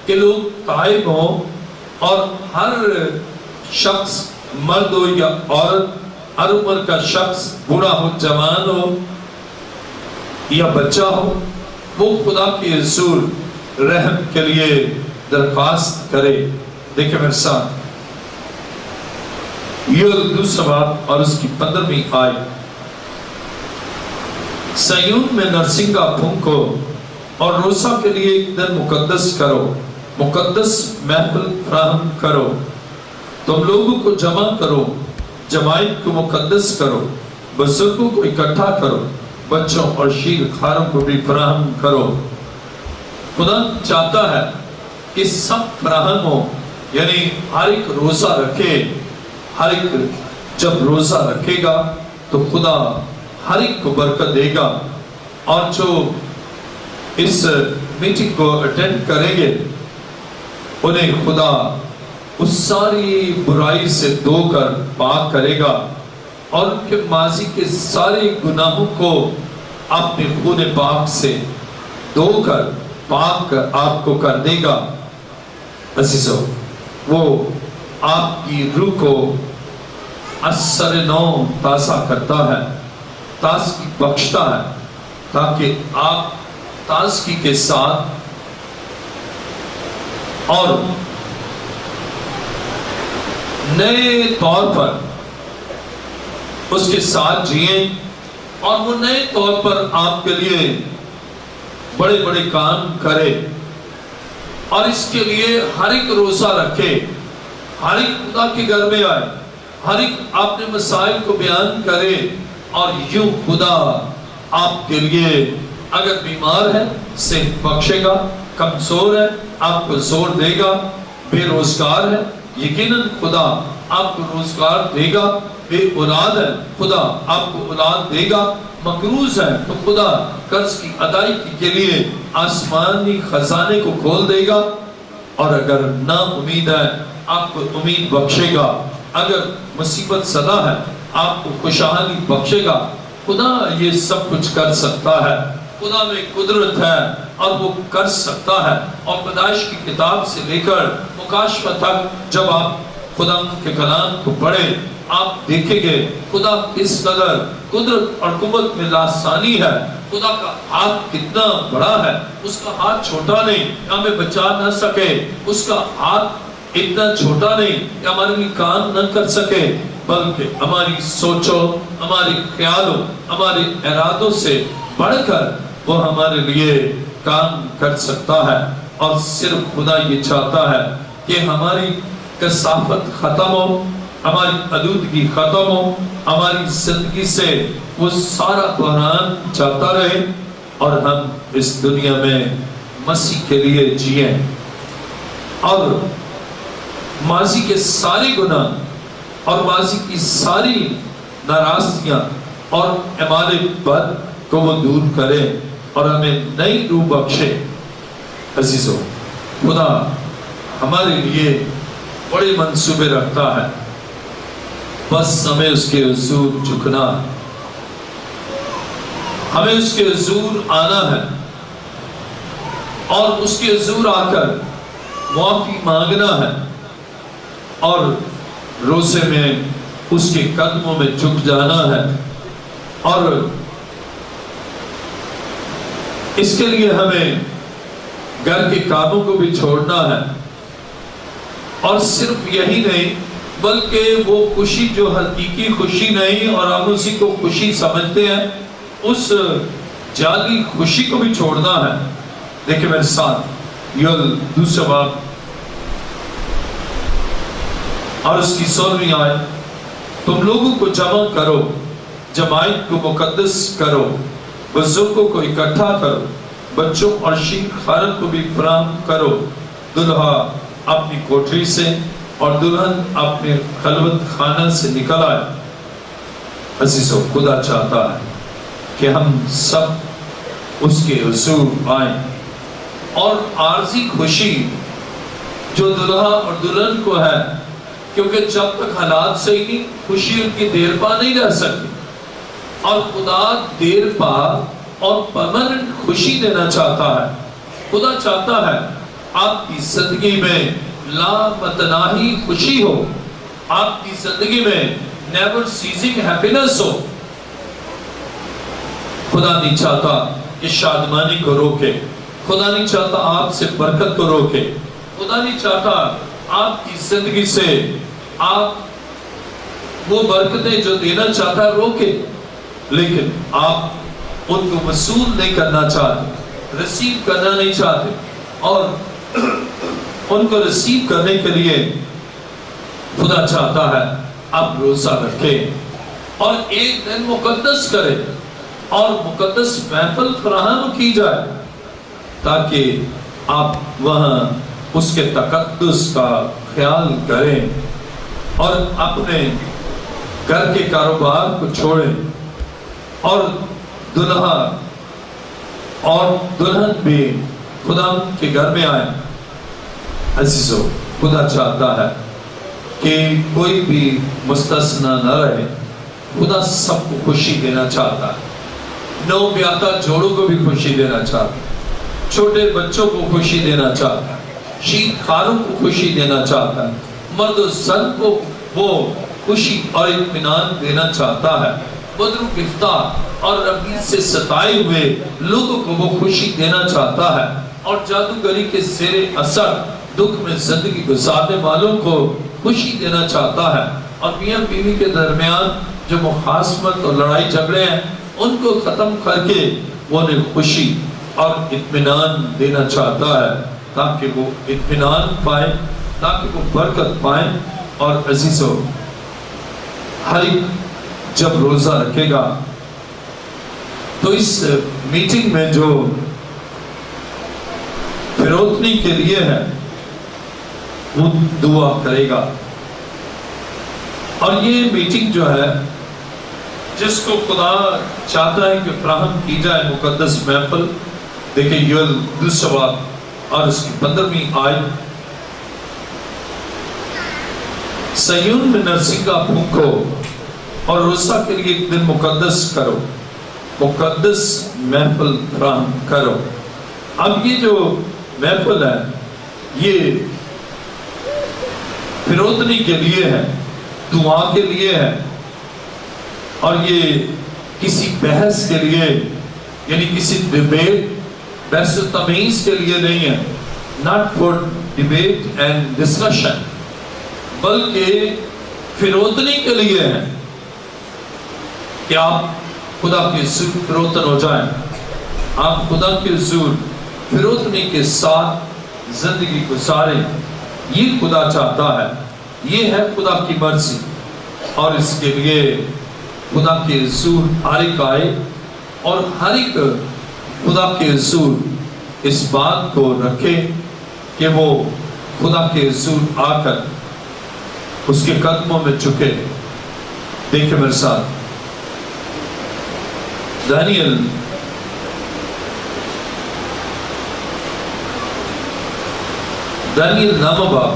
کہ لوگ تائب ہوں، اور ہر شخص، مرد ہو یا عورت، ہر عمر کا شخص، بوڑھا ہو، جوان ہو یا بچہ ہو، وہ خدا کے حضور رحم کے لیے درخواست کرے۔ دیکھیں میرے ساتھ یوئیل دوسرا باب اور اس کی 15ویں آیت۔ سیون میں نرسنگا پھونکو اور روزہ کے لیے ایک دن مقدس کرو، مقدس محفل فراہم کرو، تم لوگوں کو جمع کرو، جماعت کو مقدس کرو، بزرگوں کو اکٹھا کرو، بچوں اور شیر خاروں کو بھی فراہم کرو۔ خدا چاہتا ہے کہ سب فراہم ہو، یعنی ہر ایک روزہ رکھے، ہر ایک جب روزہ رکھے گا تو خدا ہر ایک کو برکت دے گا، اور جو اس میٹنگ کو اٹینڈ کریں گے انہیں خدا اس ساری برائی سے دھو کر پاک کرے گا، اور ان کے ماضی کے سارے گناہوں کو اپنے خون پاک سے دھو کر پاک آپ کو کر دے گا۔ عزیزو، وہ آپ کی روح کو اثر نو تازہ کرتا ہے، تازگی بخشتا ہے، تاکہ آپ تازگی کے ساتھ اور نئے طور پر اس کے ساتھ جئیں، اور وہ نئے طور پر آپ کے لیے بڑے بڑے کام کرے، اور اس کے لیے ہر ایک روزہ رکھے، ہر ایک خدا کے گھر میں آئے، ہر ایک اپنے مسائل کو بیان کرے، اور یوں خدا آپ کے لیے اگر بیمار ہے صحت بخشے گا، کمزور ہے آپ کو زور دے گا، بے روزگار ہے یقیناً خدا آپ کو روزگار دے گا، بے اولاد ہے خدا آپ کو اولاد دے گا، مقروض ہے تو خدا قرض کی ادائیگی کے لیے آسمانی خزانے کو کھول دے گا، اور اگر نا امید ہے آپ کو امید بخشے گا، اگر مصیبت زدہ ہے آپ کو خوشحالی بخشے گا۔ خدا یہ سب کچھ کر سکتا ہے، خدا میں قدرت ہے اور وہ کر سکتا ہے۔ اور پیدائش کی کتاب سے لے کر مکاشفہ تک جب آپ خدا کے کلام کو پڑھیں، آپ دیکھیں گے خدا کس قدر قدرت اور قوت میں لاسانی ہے، خدا کا ہاتھ کتنا بڑا ہے، اس کا ہاتھ چھوٹا نہیں کہ ہمیں بچا نہ سکے، اس کا ہاتھ اتنا چھوٹا نہیں کہ ہمارے لیے کام نہ کر سکے، بلکہ ہماری سوچوں، ہماری خیالوں، ہمارے ارادوں سے بڑھ کر وہ ہمارے لیے کام کر سکتا ہے۔ اور صرف خدا یہ چاہتا ہے کہ ہماری کثافت ختم ہو، ہماری آلودگی ختم ہو، ہماری زندگی سے وہ سارا بحران جاتا رہے، اور ہم اس دنیا میں مسیح کے لیے جئیں، اور ماضی کے سارے گناہ اور ماضی کی ساری ناراضگیاں اور اعمال بد کو وہ دور کرے، اور ہمیں نئی روح بخشے۔ عزیزو، خدا ہمارے لیے بڑے منصوبے رکھتا ہے، بس ہمیں اس کے حضور جھکنا، ہمیں اس کے حضور آنا ہے، اور اس کے حضور آ کر معافی مانگنا ہے، اور روزے میں اس کے قدموں میں جھک جانا ہے، اور اس کے لیے ہمیں گھر کے کاموں کو بھی چھوڑنا ہے، اور صرف یہی نہیں بلکہ وہ خوشی جو حقیقی خوشی نہیں اور ہم اسی کو خوشی سمجھتے ہیں، اس جعلی خوشی کو بھی چھوڑنا ہے۔ دیکھیں میرے ساتھ یوئیل دوسرا باب اور اس کی 16ویں آیت۔ تم لوگوں کو جمع کرو، جماعت کو مقدس کرو، بزرگوں کو اکٹھا کرو، بچوں اور شیر خارن کو بھی فراہم کرو، دلہا اپنی کوٹری سے اور دلہن اپنے خلوت خانہ سے نکل آئے۔ عزیزو، خدا چاہتا ہے کہ ہم سب اس کے حضور آئیں، اور عارضی خوشی جو دلہا اور دلہن کو ہے، کیونکہ جب تک حالات صحیح نہیں، خوشی ان کی دیر پا نہیں رہ سکتی، اور خدا دیر پا اور پرماننٹ خوشی دینا چاہتا ہے۔ خدا چاہتا ہے آپ کی زندگی میں لامتناہی خوشی ہو، آپ کی زندگی میں نیور سیزنگ ہیپینس ہو۔ خدا نہیں چاہتا کہ شادمانی کو روکے، خدا نہیں چاہتا آپ سے برکت کو روکے، خدا نہیں چاہتا آپ کی زندگی سے آپ وہ برکتیں جو دینا چاہتا ہے روکے، لیکن آپ ان کو وصول نہیں کرنا چاہتے، ریسیو کرنا نہیں چاہتے، اور ان کو ریسیو کرنے کے لیے خدا چاہتا ہے آپ روزہ رکھیں اور ایک دن مقدس کریں اور مقدس محفل فراہم کی جائے، تاکہ آپ وہاں اس کے تقدس کا خیال کریں اور اپنے گھر کے کاروبار کو چھوڑیں، اور دلہا اور دلہن بھی خدا کے گھر میں آئیں۔ عزیزو، خدا چاہتا ہے کہ کوئی بھی مستثنی نہ رہے، خدا سب کو خوشی دینا چاہتا ہے، نو بیاہتا جوڑوں کو بھی خوشی دینا چاہتا ہے، چھوٹے بچوں کو خوشی دینا چاہتا ہے، شید خاروں کو خوشی دینا چاہتا ہے، مرد و زن کو وہ خوشی اور اطمینان دینا چاہتا ہے، بدر و گفتار اور ربیع سے ستائے ہوئے لوگوں کو وہ خوشی دینا چاہتا ہے، اور جادوگری کے زیر اثر دکھ میں زندگی گزارنے والوں کو خوشی دینا چاہتا ہے، اور میاں بیوی کے درمیان جو مخاصمت اور لڑائی جھگڑے ہیں ان کو ختم کر کے وہ انہیں خوشی اور اطمینان دینا چاہتا ہے، تاکہ وہ اطمینان پائیں، تاکہ وہ برکت پائیں۔ اور عزیزو، ہر ایک جب روزہ رکھے گا تو اس میٹنگ میں جو فروتنی کے لیے ہے وہ دعا کرے گا، اور یہ میٹنگ جو ہے جس کو خدا چاہتا ہے کہ فراہم کی جائے مقدس محفل، دیکھیں یوئیل دوسرا باب اور اس کی 15ویں آیت، سیون میں نرسنگا پھونکو اور روزہ کے لیے ایک دن مقدس کرو، مقدس محفل فراہم کرو۔ اب یہ جو محفل ہے یہ فروتنی کے لیے ہے، دعا کے لیے ہے، اور یہ کسی بحث کے لیے یعنی کسی ڈیبیٹ بحث و تمیز کے لیے نہیں ہے، not for debate and discussion، بلکہ فروتنی کے لیے ہے کہ آپ خدا کے حضور فروتن ہو جائیں، آپ خدا کے حضور فروتنی کے ساتھ زندگی گزاریں۔ یہ خدا چاہتا ہے، یہ ہے خدا کی مرضی، اور اس کے لیے خدا کے حضور ہر ایک آئے، اور ہر ایک خدا کے حضور اس بات کو رکھے کہ وہ خدا کے حضور آ کر اس کے قدموں میں جھکے۔ دیکھیں میرے ساتھ دانیل نامہ باب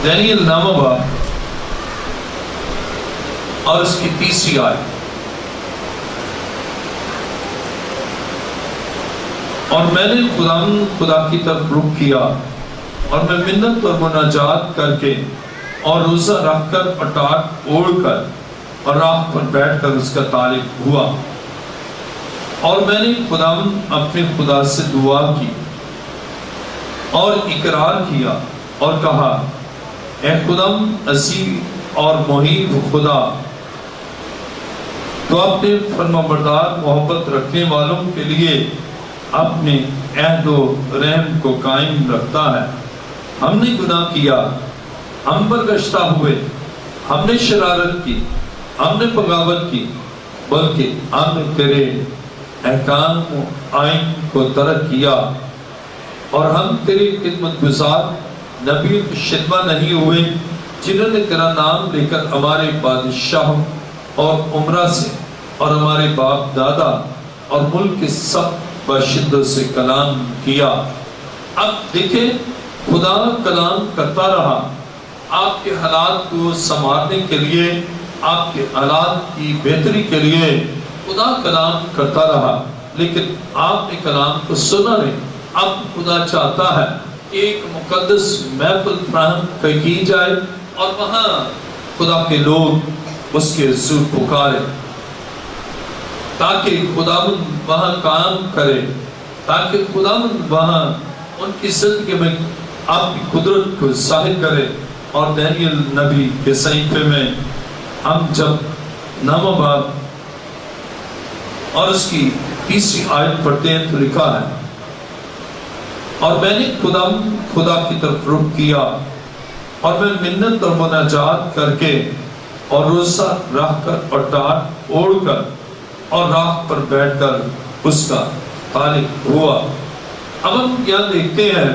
دانیل نامہ باب اور اس کی 3 آیت، اور میں نے خدا کی طرف رخ کیا، اور میں منت اور مناجات کر کے اور روزہ رکھ کر اور ٹاٹ اوڑھ کر اور راہ پر بیٹھ کر اس کا طالب ہوا، اور میں نے اپنے خدا سے دعا کی اور اقرار کیا اور کہا، اے خداوند عظیم اور محیب خدا، تو اپنے فرمانبردار محبت رکھنے والوں کے لیے اپنے عہد و رحم کو قائم رکھتا ہے۔ ہم نے گناہ کیا، ہم پر گشتہ ہوئے، ہم نے شرارت کی، ہم نے بغاوت کی، بلکہ ہم نے تیرے احکام و آئین کو ترک کیا اور ہم تیرے خدمت گزار نبیوں کی خدمت نہیں ہوئے جنہوں نے تیرا نام لے کر ہمارے بادشاہوں اور عمرہ سے اور ہمارے باپ دادا اور ملک کے سب باشندوں سے کلام کیا۔ اب دیکھیں خدا کلام کرتا رہا آپ کے حالات کو سنوارنے کے لیے، آپ کے حالات کی بہتری کے لیے خدا کلام کرتا رہا، لیکن آپ نے کلام کو سنا نہیں۔ اب خدا چاہتا ہے کہ ایک مقدس محفل فراہم کی جائے اور وہاں خدا کے لوگ اس کے حضور پکارے تاکہ خداوند وہاں کام کرے، تاکہ خداوند وہاں ان کی زندگی میں آپ کی قدرت کو ظاہر کرے۔ اور دانیل نبی کے صحیفے میں ہم جب 9 باب اور اس کی 30 آیت پڑھتے ہیں تو لکھا ہے، اور میں نے خدا کی طرف رخ کیا اور میں منت اور مناجات کر کے اور روزہ رہ کر اور ٹاٹ اوڑھ کر اور راہ پر بیٹھ کر اس کا طالب ہوا۔ اب ہم کیا دیکھتے ہیں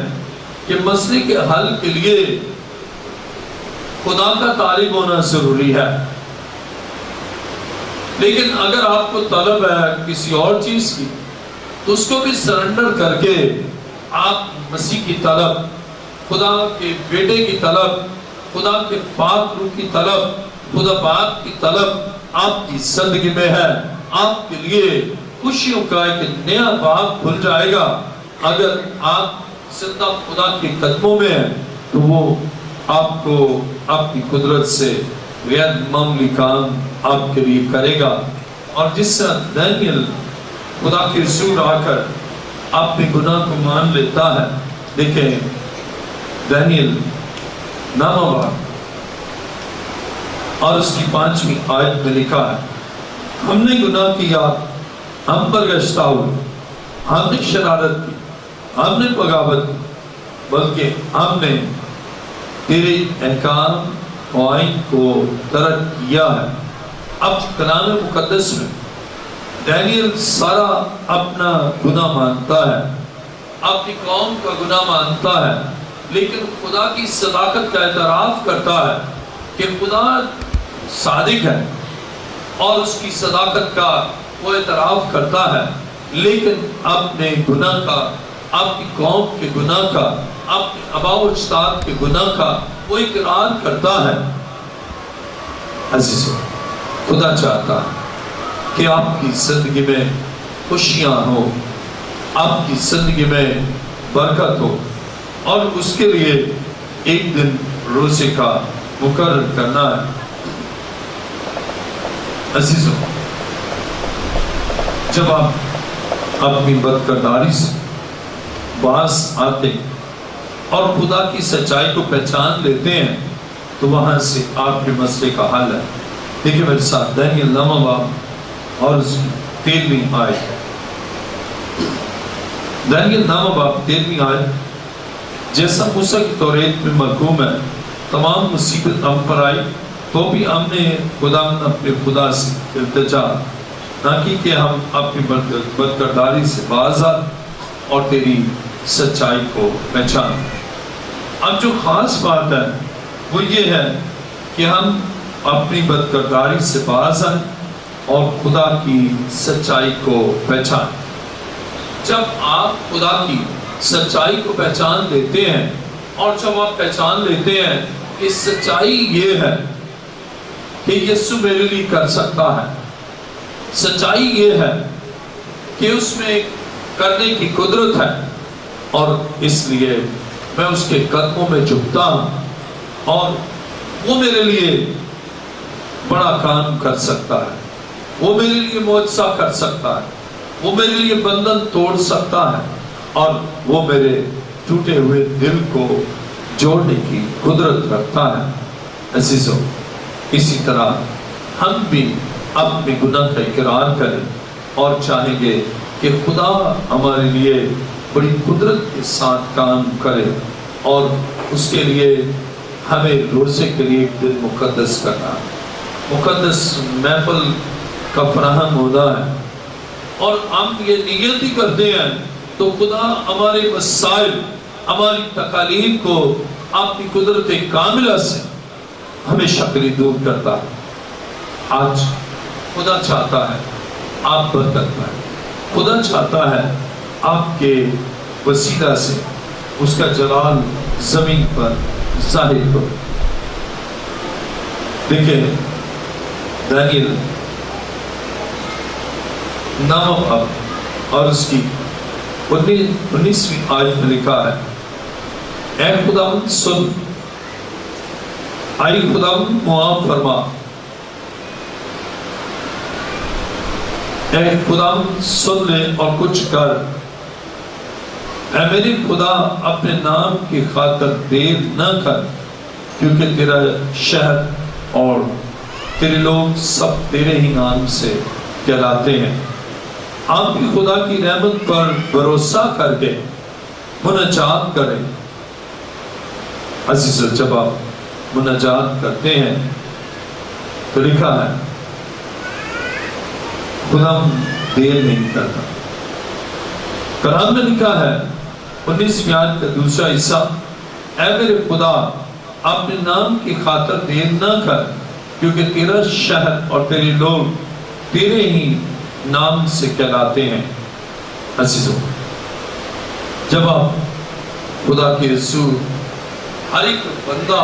کہ مسئلے کے حل کے لیے خدا کا طالب ہونا ضروری ہے، لیکن اگر آپ کو طلب ہے کسی اور چیز کی تو اس کو بھی سرنڈر کر کے آپ مسیح کی طلب، خدا کے بیٹے کی طلب، خدا کے پاک روح کی طلب، خدا باپ کی طلب آپ کی زندگی میں ہے، آپ کے لیے خوشیوں کا ایک نیا باب کھل جائے گا۔ اگر آپ زندہ خدا کے قدموں میں ہیں تو وہ آپ کو آپ کی قدرت سے غیر معمولی کام آپ کے لیے کرے گا۔ اور جس طرح دانیل خدا کے حضور آ کر اپنے گناہ کو مان لیتا ہے، دیکھیں دانیل 9 باب اور اس کی 5ویں آیت میں لکھا ہے، ہم نے گناہ کیا، ہم پر گشتہ ہوئے، ہم نے شرارت کی، ہم نے بغاوت کی، بلکہ ہم نے تیرے احکام و آئین کو ترک کیا ہے۔ اب کلام مقدس میں دانیل سارا اپنا گناہ مانتا ہے، اپنی قوم کا گناہ مانتا ہے، لیکن خدا کی صداقت کا اعتراف کرتا ہے کہ خدا صادق ہے اور اس کی صداقت کا وہ اعتراف کرتا ہے، لیکن اپنے گناہ کا، آپ کی قوم کے گناہ کا، اپنے آباء و اجداد کے گناہ کا وہ اقرار کرتا ہے۔ عزیزو، خدا چاہتا ہے کہ آپ کی زندگی میں خوشیاں ہو، آپ کی زندگی میں برکت ہو، اور اس کے لیے ایک دن روزے کا مقرر کرنا ہے۔ عزیزو، جب آپ اپنی بدکرداری سے باز آتے اور خدا کی سچائی کو پہچان لیتے ہیں تو وہاں سے آپ کے مسئلے کا حل ہے۔ دیکھیں میرے ساتھ دانیل 9 باب اور اس کی 13ویں آیت، دانیل 9 باب 13ویں آیت، جیسا موسیٰ کی توریت میں مرقوم ہے، تمام مصیبت ہم پر آئی تو بھی ہم نے اپنے خدا سے التجا نہ کی کہ ہم اپنی بدکرداری سے باز آ اور تیری سچائی کو پہچان۔ اب جو خاص بات ہے وہ یہ ہے کہ ہم اپنی بدکرداری سے باز آئیں اور خدا کی سچائی کو پہچان۔ جب آپ خدا کی سچائی کو پہچان لیتے ہیں اور جب آپ پہچان لیتے ہیں کہ سچائی یہ ہے کہ یسوع میرے لیے کر سکتا ہے، سچائی یہ ہے کہ اس میں کرنے کی قدرت ہے، اور اس لیے میں اس کے قدموں میں جھکتا ہوں اور وہ میرے لیے بڑا کام کر سکتا ہے، وہ میرے لیے معجزہ کر سکتا ہے، وہ میرے لیے بندھن توڑ سکتا ہے، اور وہ میرے ٹوٹے ہوئے دل کو جوڑنے کی قدرت رکھتا ہے۔ عزیزو، اسی طرح ہم بھی اپنے گناہ کا اقرار کریں اور چاہیں گے کہ خدا ہمارے لیے بڑی قدرت کے ساتھ کام کرے، اور اس کے لیے ہمیں روزے کے لیے ایک دن مقدس کرنا، مقدس محفل کا فراہم ہونا ہے، اور ہم یہ نیت ہی کرتے ہیں تو خدا ہمارے مسائل، ہماری تکالیف کو اپنی قدرت کاملہ سے ہمیشہ کے لیے دور کرتا ہے۔ آج خدا چاہتا ہے آپ برکت پائیں، خدا چاہتا ہے آپ کے وسیلہ سے اس کا جلال زمین پر ظاہر ہو۔ دیکھیں دانیل 9 اور اس کی 19ویں آیت میں لکھا ہے، اے خداوند سن، اے خداوند معاف فرما، اے خداوند سن لے اور کچھ کر، اے میرے خدا اپنے نام کی خاطر دیر نہ کر، کیونکہ تیرا شہر اور تیرے لوگ سب تیرے ہی نام سے کہلاتے ہیں۔ آپ کی خدا کی رحمت پر بھروسہ کر کے مناجات کریں۔ عزیزو، جب آپ مناجات کرتے ہیں تو لکھا ہے خدا دیر نہیں کرتا۔ قرآن میں لکھا ہے 19ویں آیت کا دوسرا حصہ، اے میرے خدا اپنے نام کی خاطر دیر نہ کر، کیونکہ تیرا شہر اور تیرے لوگ تیرے ہی نام سے کہلاتے ہیں۔ عزیزو، جب آپ خدا کے رسول، ہر ایک بندہ،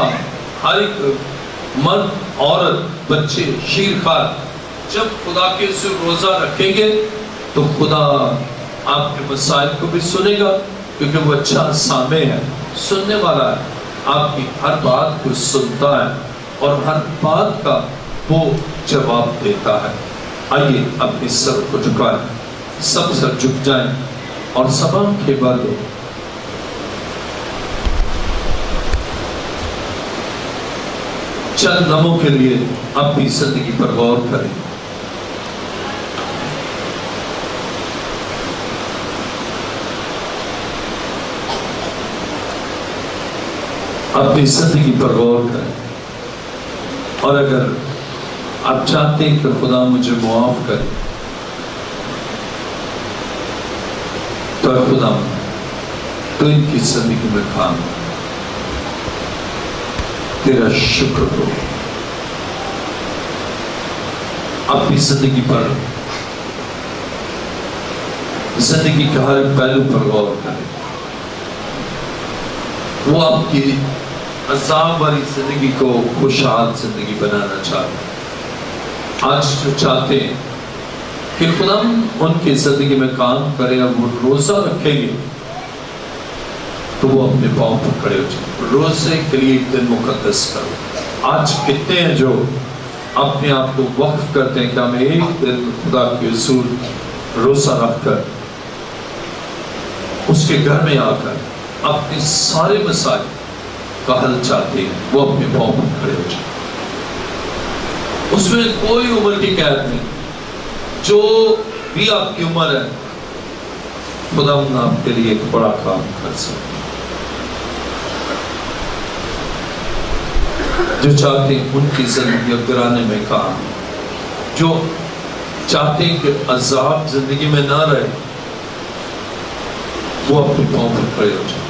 ہر ایک مرد، عورت، بچے، شیرخوار، جب خدا کے رسول روزہ رکھیں گے تو خدا آپ کے مسائل کو بھی سنے گا، کیونکہ وہ اچھا سامع ہے، سننے والا ہے، آپ کی ہر بات کو سنتا ہے اور ہر بات کا وہ جواب دیتا ہے۔ آئیے اپنی سر کو جھکائیں، سب سر جھک جائیں اور سب آنکھیں بند ہو۔ چند لمحوں کے لیے اپنی زندگی پر غور کریں۔ اپنی زندگی پر غور کریں، اور اگر آپ چاہتے ہیں کہ خدا مجھے معاف کرے تو خدا تو ان کی زندگی میں کام تیرا شکر ہو۔ اپنی زندگی پر، زندگی کے ہر پہلو پر غور کریں۔ وہ آپ کی عذاب والی زندگی کو خوشحال زندگی بنانا چاہتے ہیں۔ آج جو چاہتے ہیں کہ خدا ان کی زندگی میں کام کرے اور وہ روزہ رکھیں گے تو وہ اپنے پاؤں پر کھڑے ہو جائیں۔ روزے کے لیے ایک دن مقدس کرو۔ آج کتنے ہیں جو اپنے آپ کو وقف کرتے ہیں کہ ہم ایک دن خدا کے رسول روزہ رکھ کر اس کے گھر میں آ کر اپنے سارے مسائل کا حل چاہتے ہیں، وہ اپنے پاؤں پر کھڑے ہو جائیں۔ اس میں کوئی عمر کی قید نہیں، جو بھی آپ کی عمر ہے خدا آپ کے لیے ایک بڑا کام کر سکتے ہیں۔ جو چاہتے ہیں ان کی زندگی گرانے میں کام، جو چاہتے ہیں کہ عذاب زندگی میں نہ رہے، وہ اپنے پاؤں پر کھڑے ہو جائیں۔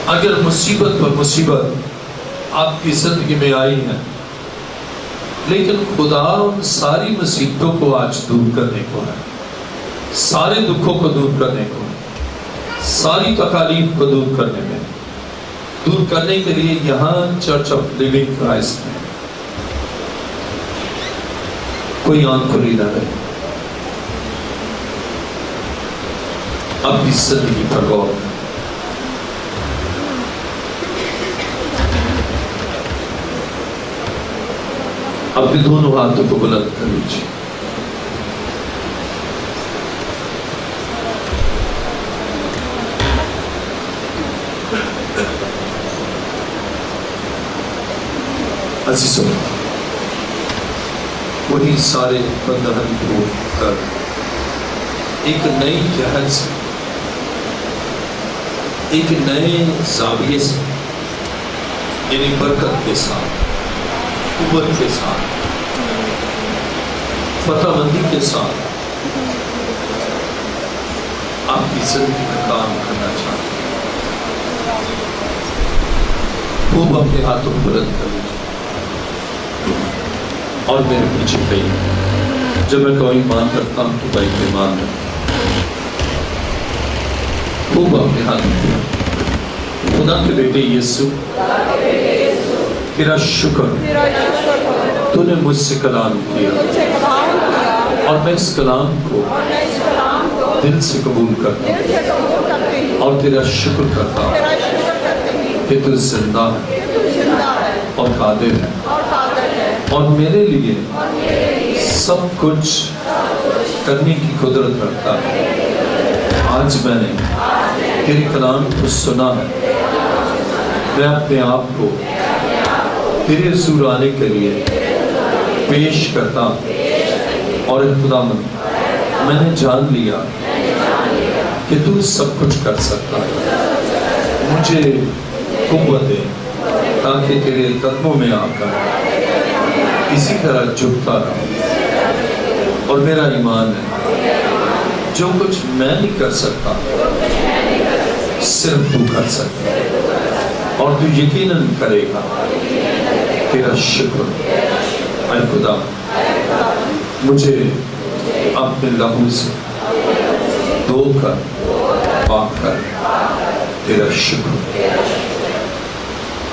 اگر مصیبت پر مصیبت آپ کی زندگی میں آئی ہے، لیکن خدا ان ساری مصیبتوں کو آج دور کرنے کو ہے، سارے دکھوں کو دور کرنے کو ہے، ساری تکالیف کو دور کرنے میں، دور کرنے کے لیے یہاں چرچ آف لیونگ کرائسٹ میں کوئی آنکھ کھلی نہ رہے۔ اپنی زندگی پر غور کریں۔ اپنے دونوں ہاتھوں کو بلند کر لیجیے۔ عزیزوں، وہی سارے بندہن کو کر ایک نئی جہل سے، ایک نئے زاویے سے، یعنی برکت کے ساتھ، قوت کے ساتھ، فتح مندی کے ساتھ آپ کی زندگی میں کام کرنا چاہتا ہوں۔ خوب اپنے ہاتھوں کو بلند کر لیجیے اور میرے پیچھے کہیے، جب میں کوئی ایمان رکھتا ہوں تو بھائی ایمان رکھتا ہوں۔ خوب اپنے ہاتھوں کو، خدا کے بیٹے یسوع، تیرا شکر تو نے مجھ سے کلام کیا اور میں اس کلام کو دل سے قبول کرتا ہوں اور تیرا شکر کرتا ہوں کہ تو زندہ ہے اور قادر ہے اور میرے لیے سب کچھ کرنے کی قدرت رکھتا ہے۔ آج میں نے تیرے کلام کو سنا ہے، میں اپنے آپ کو تیرے حضور آنے کے لیے پیش کرتا ہوں اور خداوند میں نے جان لیا کہ تو سب کچھ کر سکتا ہے۔ مجھے قوت دے تاکہ تیرے قدموں میں آ کر اسی طرح جھکتا رہوں، اور میرا ایمان ہے جو کچھ میں نہیں کر سکتا صرف تو کر سکتا اور تو یقیناً کرے گا۔ تیرا شکر اے خدا، مجھے اپنے لہو سے دھو کر پاک کر، تیرا شکر۔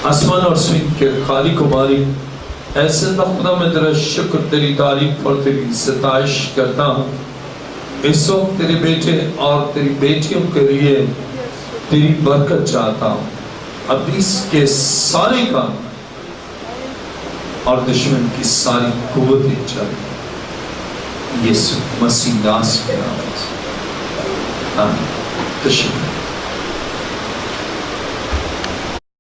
آسمان اور زمین کے خالق و مالک، ایسے خدا میں تیرا شکر، تیری تعریف اور تیری ستائش کرتا ہوں۔ اس وقت تیرے بیٹے اور تیری بیٹیوں کے لیے تیری برکت چاہتا ہوں۔ ابلیس کے سارے کام اور دشمن کی ساری قوتیں چلیں یسوع مسیح ناصر کے نام سے، آمین۔ تشکر۔